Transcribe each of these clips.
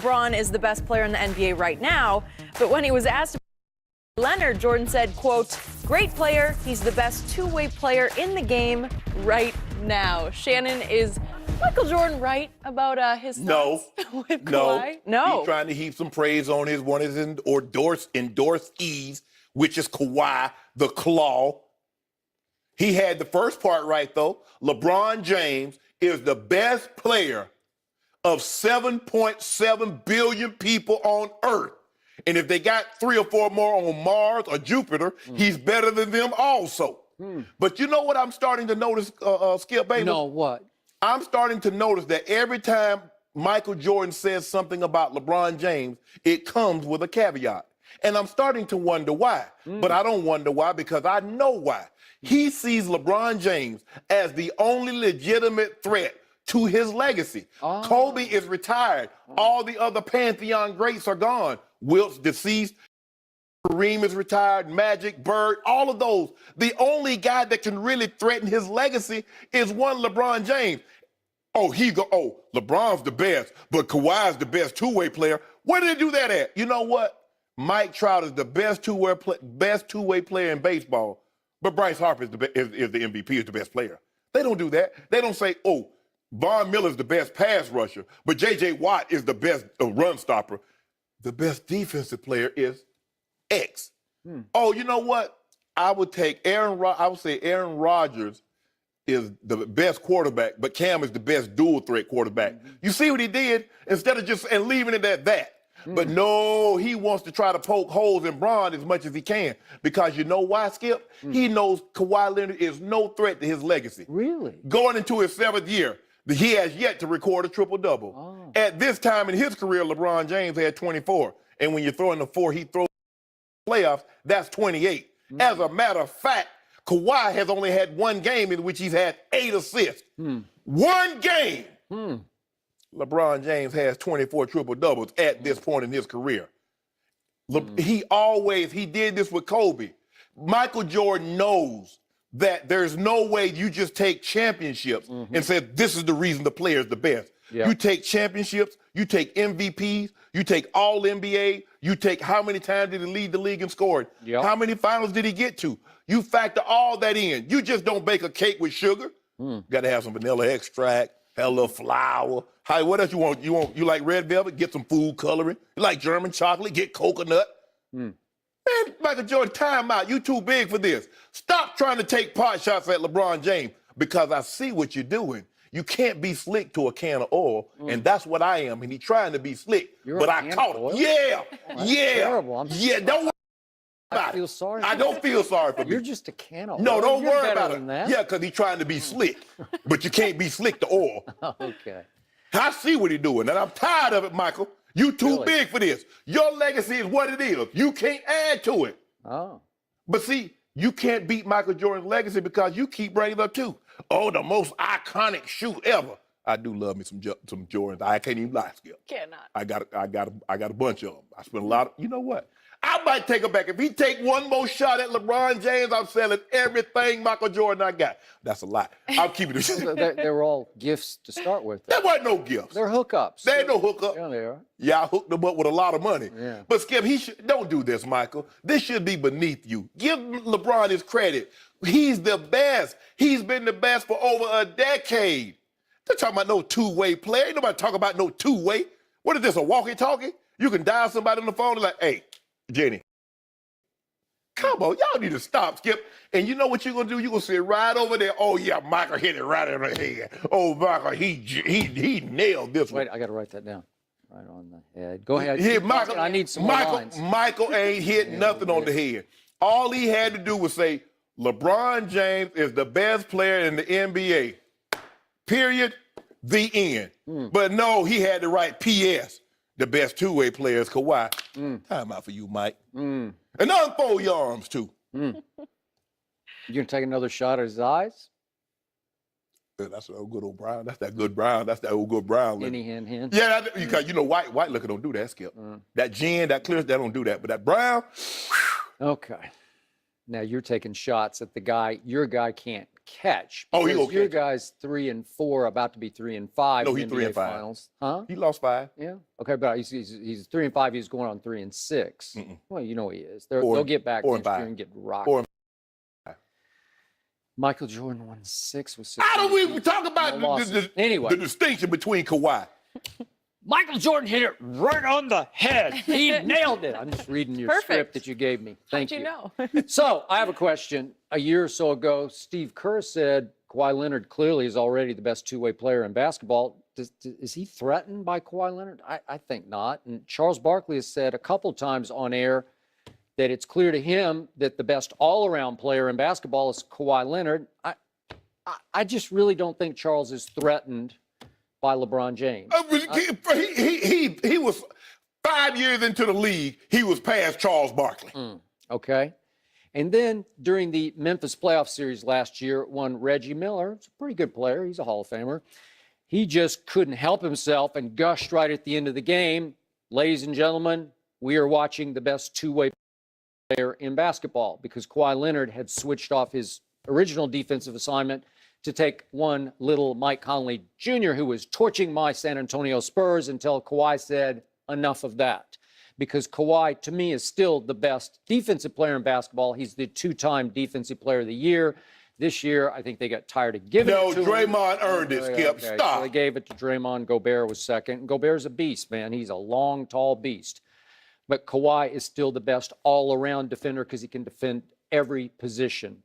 LeBron is the best player in the NBA right now, but when he was asked about Leonard, Jordan said, quote, "Great player. He's the best two-way player in the game right now." Shannon, is Michael Jordan right about his thoughts with Kawhi? No. He's trying to heap some praise on one of his endorsees, which is Kawhi, the Claw. He had the first part right, though. LeBron James is the best player of 7.7 billion people on Earth. And if they got 3 or 4 more on Mars or Jupiter, he's better than them also. But you know what I'm starting to notice, Skip, baby? No, what? I'm starting to notice that every time Michael Jordan says something about LeBron James, it comes with a caveat. And I'm starting to wonder why. But I don't wonder why, because I know why. He sees LeBron James as the only legitimate threat to his legacy. Kobe is retired. All the other Pantheon greats are gone. Wilt's deceased. Kareem is retired. Magic, Bird, all of those. The only guy that can really threaten his legacy is one LeBron James. LeBron's the best, but Kawhi's the best two-way player. Where did they do that at? You know what? Mike Trout is the best two-way player in baseball, but Bryce Harper is the MVP, is the best player. They don't do that. They don't say, Von Miller's the best pass rusher, but J.J. Watt is the best run stopper. The best defensive player is X. You know what? I would say Aaron Rodgers is the best quarterback, but Cam is the best dual threat quarterback. You see what he did? Instead of just leaving it at that. But no, he wants to try to poke holes in Bron as much as he can. Because you know why, Skip? He knows Kawhi Leonard is no threat to his legacy. Really? Going into his 7th year, he has yet to record a triple-double. At this time in his career, LeBron James had 24. And when you throw in the 4 he throws in the playoffs, that's 28. As a matter of fact, Kawhi has only had 1 game in which he's had 8 assists. 1 game. LeBron James has 24 triple-doubles at this point in his career. He did this with Kobe. Michael Jordan knows that there's no way you just take championships and say, this is the reason the player is the best. You take championships, you take MVPs, you take All-NBA, you take how many times did he lead the league in scoring, how many finals did he get to. You factor all that in. You just don't bake a cake with sugar. Got to have some vanilla extract, have a little flour. What else you want? You like red velvet? Get some food coloring. You like German chocolate? Get coconut. Man, Michael Jordan, time out. You too big for this. Stop trying to take pot shots at LeBron James, because I see what you're doing. You can't be slick to a can of oil, and that's what I am. And he's trying to be slick, but I caught him. Terrible. Don't worry about I feel sorry. I don't feel sorry for me. You're just a can of oil. No, don't You're worry better about than it. that. Yeah, because he's trying to be slick, but you can't be slick to oil. Okay. I see what he's doing, and I'm tired of it, Michael. You too big for this. Your legacy is what it is. You can't add to it. But see, you can't beat Michael Jordan's legacy because you keep bringing it up too. The most iconic shoe ever. I do love me some Jordans. I can't even lie, Skip. Cannot. I got a bunch of them. I spent a lot of. You know what? I might take it back. If he take one more shot at LeBron James, I'm selling everything Michael Jordan I got. That's a lie. I'll keep it. They were all gifts to start with. There wasn't no gifts. They're hookups. There ain't no hookup. Yeah, they are. Yeah, I hooked them up with a lot of money. Yeah. But Skip, don't do this, Michael. This should be beneath you. Give LeBron his credit. He's the best. He's been the best for over a decade. They're talking about no two-way player. Ain't nobody talking about no two-way. What is this, a walkie-talkie? You can dial somebody on the phone and like, hey, Jenny. Come on, y'all need to stop, Skip. And you know what you're going to do? You're going to sit right over there. Oh, yeah, Michael hit it right in the head. Oh, Michael, he nailed this one. Wait, I got to write that down. Right on the head. Go ahead. Here, Michael, I need some more lines. Michael ain't hit nothing on the head. All he had to do was say, LeBron James is the best player in the NBA. Period. The end. But no, he had to write P.S. The best two-way player is Kawhi. Time out for you, Mike. And unfold your arms, too. You gonna take another shot at his eyes? That's that good old Brown. That's that good Brown. That's that old good Brown. Henny, hen. Yeah, because you know white liquor don't do that, Skip. That gin, that clear, that don't do that. But that Brown. Okay. Now you're taking shots at the guy your guy can't catch. Oh, he because gonna your catch it. guy's 3-4, about to be 3-5. No, in he's the 3 NBA and 5. Finals. Huh? He lost 5. Yeah. Okay, but he's 3-5. He's going on 3-6. Well, you know he is. They'll get back 4 next and year 5. and get rocked. 4 and 5. Michael Jordan won 6 with 6. How do we talk about Anyway. the distinction between Kawhi? Michael Jordan hit it right on the head. He nailed it. I'm just reading your Perfect. script that you gave me. Thank How'd you know? So I have a question. A year or so ago, Steve Kerr said Kawhi Leonard clearly is already the best two-way player in basketball. Is he threatened by Kawhi Leonard? I think not. And Charles Barkley has said a couple times on air that it's clear to him that the best all-around player in basketball is Kawhi Leonard. I just really don't think Charles is threatened by LeBron James. He was 5 years into the league. He was past Charles Barkley. Okay. And then during the Memphis playoff series last year, one Reggie Miller. He's a pretty good player. He's a Hall of Famer. He just couldn't help himself and gushed right at the end of the game. Ladies and gentlemen, we are watching the best two-way player in basketball because Kawhi Leonard had switched off his original defensive assignment to take one little Mike Conley Jr., who was torching my San Antonio Spurs until Kawhi said, enough of that. Because Kawhi, to me, is still the best defensive player in basketball. He's the 2-time Defensive Player of the Year. This year, I think they got tired of giving it to him. No, Draymond earned it, Skip. Okay, Stop. so they gave it to Draymond. Gobert was second. And Gobert's a beast, man. He's a long, tall beast. But Kawhi is still the best all-around defender because he can defend every position.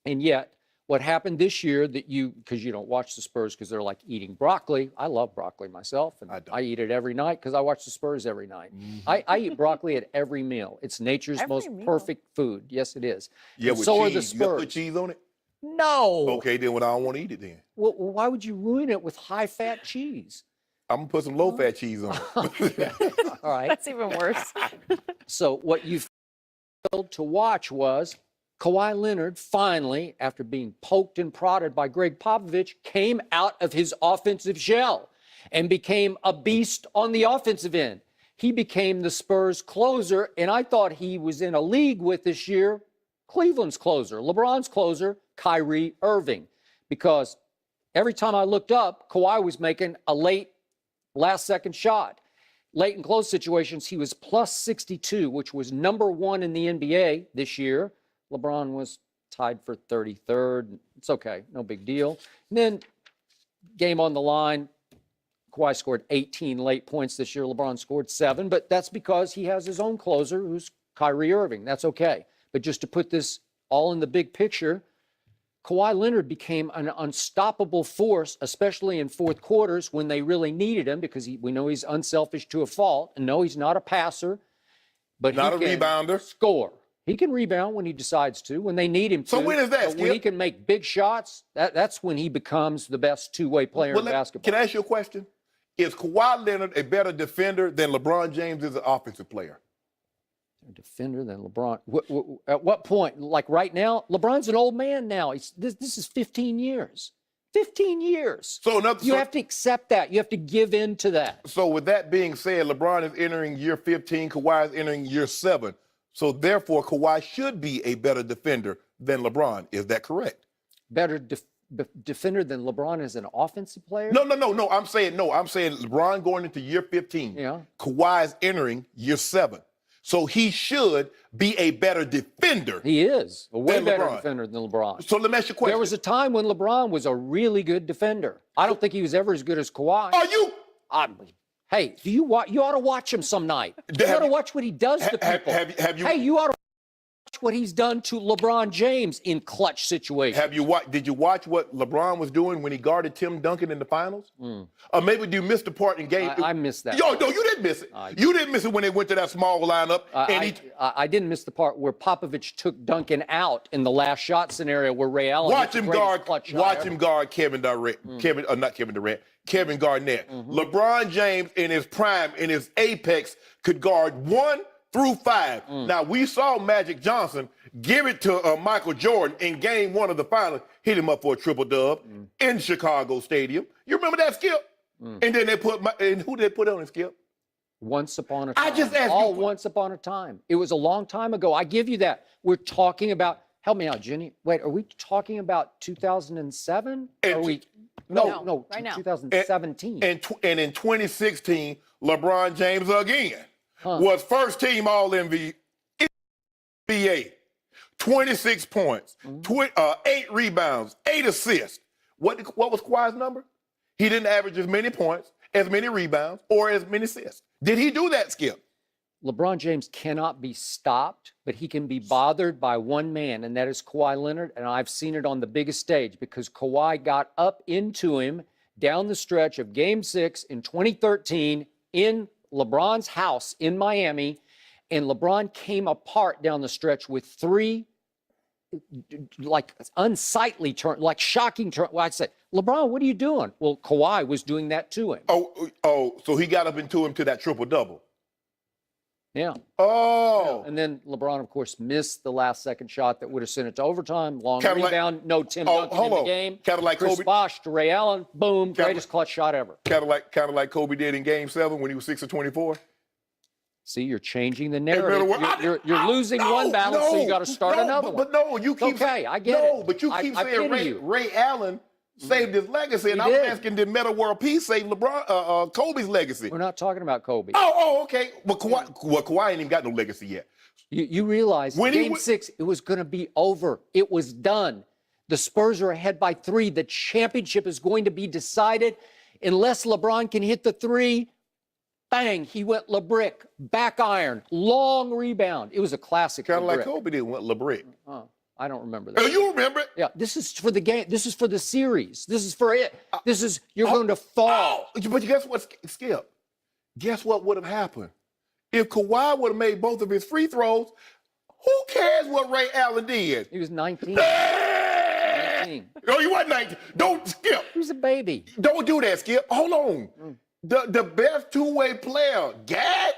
And yet, what happened this year because you don't watch the Spurs because they're like eating broccoli. I love broccoli myself, and I eat it every night because I watch the Spurs every night. I eat broccoli at every meal. It's nature's most perfect food. Yes, it is. Yeah, and with so cheese. are the Spurs. You got to put cheese on it? No. Okay, then I don't want to eat it then. Well, why would you ruin it with high-fat cheese? I'm going to put some low-fat cheese on it. All right. That's even worse. So what you failed to watch was Kawhi Leonard finally, after being poked and prodded by Greg Popovich, came out of his offensive shell and became a beast on the offensive end. He became the Spurs closer, and I thought he was in a league with this year Cleveland's closer, LeBron's closer, Kyrie Irving, because every time I looked up, Kawhi was making a late last-second shot. Late and close situations, he was plus 62, which was number 1 in the NBA this year. LeBron was tied for 33rd. It's okay, no big deal. And then game on the line, Kawhi scored 18 late points this year. LeBron scored 7, but that's because he has his own closer, who's Kyrie Irving. That's okay. But just to put this all in the big picture, Kawhi Leonard became an unstoppable force, especially in fourth quarters when they really needed him, because we know he's unselfish to a fault, and no, he's not a passer, but not a rebounder. Score. He can rebound when he decides to, when they need him to. So when is that, Skip? When he can make big shots, that's when he becomes the best two-way player in basketball. Can I ask you a question? Is Kawhi Leonard a better defender than LeBron James is an offensive player? A defender than LeBron. At what point? Like right now? LeBron's an old man now. This is 15 years. 15 years. So you have to accept that. You have to give in to that. So with that being said, LeBron is entering year 15. Kawhi is entering year 7. So therefore, Kawhi should be a better defender than LeBron. Is that correct? Better defender than LeBron as an offensive player? No. I'm saying LeBron going into year 15. Yeah. Kawhi is entering year 7. So he should be a better defender. He is a way better LeBron. defender than LeBron. So let me ask you a question. There was a time when LeBron was a really good defender. I don't think he was ever as good as Kawhi. Are you? Hey, you ought to watch him some night. You ought to watch what he does to people. Have you? Hey, you ought to watch what he's done to LeBron James in clutch situations. Did you watch what LeBron was doing when he guarded Tim Duncan in the finals? Or maybe you missed the part in game. I missed that. No, you didn't miss it. You didn't miss it when they went to that small lineup. I didn't miss the part where Popovich took Duncan out in the last shot scenario where Ray Allen watch him guard Kevin Durant. Kevin Garnett. LeBron James in his prime, in his apex, could guard 1 through 5. Now, we saw Magic Johnson give it to Michael Jordan in game 1 of the finals, hit him up for a triple-dub in Chicago Stadium. You remember that, Skip? And then who did they put on it, Skip? Once upon a time. I just asked all you. once upon a time. It was a long time ago. I give you that. We're talking about, help me out, Jenny. Wait, are we talking about 2007? Are we? No, right now. 2017. And in 2016, LeBron James again was first team All NBA, 26 points, 8 rebounds, 8 assists. What was Kawhi's number? He didn't average as many points, as many rebounds, or as many assists. Did he do that, Skip? LeBron James cannot be stopped, but he can be bothered by one man, and that is Kawhi Leonard. And I've seen it on the biggest stage because Kawhi got up into him down the stretch of Game 6 in 2013 in LeBron's house in Miami, and LeBron came apart down the stretch with 3 like unsightly turn, like shocking turn. Well, I'd say, LeBron, what are you doing? Well, Kawhi was doing that to him. So he got up into him to that triple-double. Yeah. Oh. Yeah. And then LeBron, of course, missed the last second shot that would have sent it to overtime. Long Kinda rebound, no Tim Duncan in the game. Kind of like Chris Kobe. Bosh to Ray Allen, boom, greatest clutch shot ever. Kind of like Kobe did in Game 7 when he was 6 of 24. See, you're changing the narrative. You're losing one battle, so you got to start another one. But no, you keep okay, I get it. No, but you keep I saying pity you. Ray Allen saved his legacy, and He I was did. asking, did Metta World Peace save Kobe's legacy? We're not talking about Kobe. Okay. But Kawhi ain't even got no legacy yet. You realize When Game 6, it was going to be over. It was done. The Spurs are ahead by 3. The championship is going to be decided unless LeBron can hit the 3. Bang, he went LeBrick, back iron, long rebound. It was a classic. Kind of like LeBrick. Kobe did with LeBrick. Oh, I don't remember that. Oh, you remember it? Yeah, this is for the game. This is for the series. This is for it. This is, you're going to fall. But guess what, Skip? Guess what would have happened? If Kawhi would have made both of his free throws, who cares what Ray Allen did? He was 19. 19. No, he wasn't 19. Don't, Skip. He was a baby. Don't do that, Skip. Hold on. The best two-way player, Gad,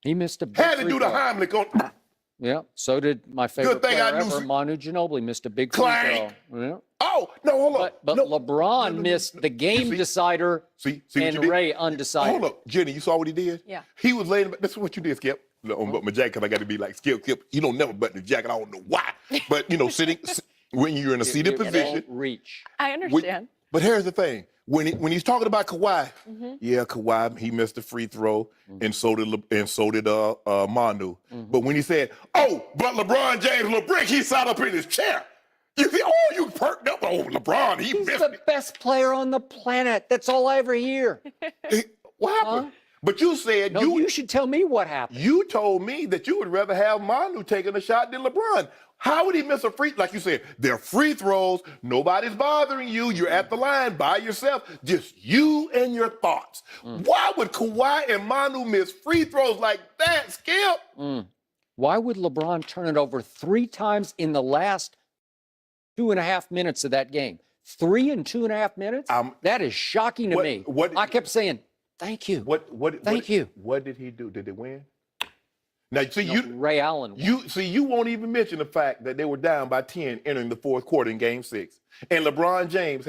He missed a big had to free do the throw. Heimlich on. Yeah, so did my favorite thing player I knew ever, Manu Ginobili, missed a big free Clank. throw. Yeah. Oh, no, hold on. But No. LeBron No. missed the game decider See what and you did? Ray undecided. Hold up, Jenny, you saw what he did? Yeah. He was laying, this is what you did, Skip. On my jacket, 'cause I got to be like, Skip, you don't never button the jacket. I don't know why. But, sitting, when you're in a seated You position. don't reach. I understand. But here's the thing. When he's talking about Kawhi, yeah, Kawhi, he missed a free throw, and so did Manu. But when he said, but LeBron James, LeBrick, he sat up in his chair. You see, you perked up. Oh, LeBron, he He's missed the it. best player on the planet. That's all I ever hear. What happened? But you said No, you should tell me what happened. You told me that you would rather have Manu taking a shot than LeBron. How would he miss a free? Like you said, they're free throws. Nobody's bothering you. You're at the line by yourself. Just you and your thoughts. Why would Kawhi and Manu miss free throws like that, Skip? Why would LeBron turn it over 3 times in the last 2.5 minutes of that game? 3 in 2.5 minutes? That is shocking to me. I kept saying, thank you. Thank you. What did he do? Did they win? Now, see, Ray Allen won. You won't even mention the fact that they were down by 10 entering the fourth quarter in Game 6. And LeBron James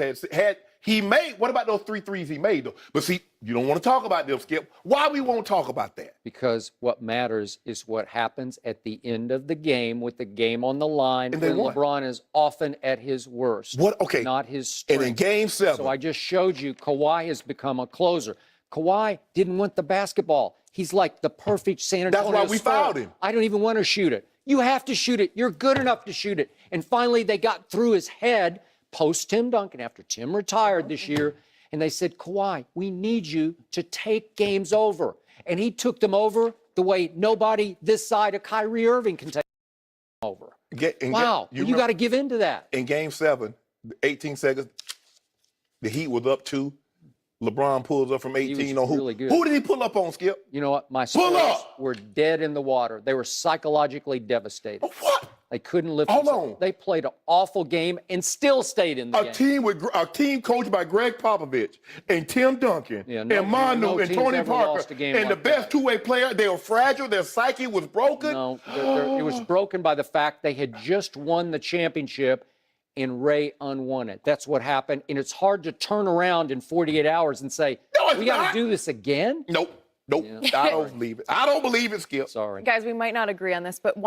what about those 3 threes he made, though? But see, you don't want to talk about them, Skip. Why we won't talk about that? Because what matters is what happens at the end of the game with the game on the line And when they won. LeBron is often at his worst. Okay. Not his strength. And in Game 7. So I just showed you Kawhi has become a closer. Kawhi didn't want the basketball. He's like the perfect San Antonio That's why we scorer. fouled him. I don't even want to shoot it. You have to shoot it. You're good enough to shoot it. And finally, they got through his head post Tim Duncan after Tim retired this year. And they said, Kawhi, we need you to take games over. And he took them over the way nobody this side of Kyrie Irving can take them over. You got to give in to that. In Game 7, 18 seconds, the Heat was up 2. LeBron pulls up from 18 on who? Really good. Who did he pull up on, Skip? You know what? My Spurs were dead in the water. They were psychologically devastated. What? They couldn't lift. Hold on. They played an awful game and still stayed in the game. A team coached by Greg Popovich and Tim Duncan and Manu and Tony Parker and the best two-way player. They were fragile. Their psyche was broken. No, it was broken by the fact they had just won the championship and Ray unwon it. That's what happened. And it's hard to turn around in 48 hours and say, we got to do this again? Nope. Nope, Yeah. I don't believe it. I don't believe it, Skip. Sorry. Guys, we might not agree on this, but one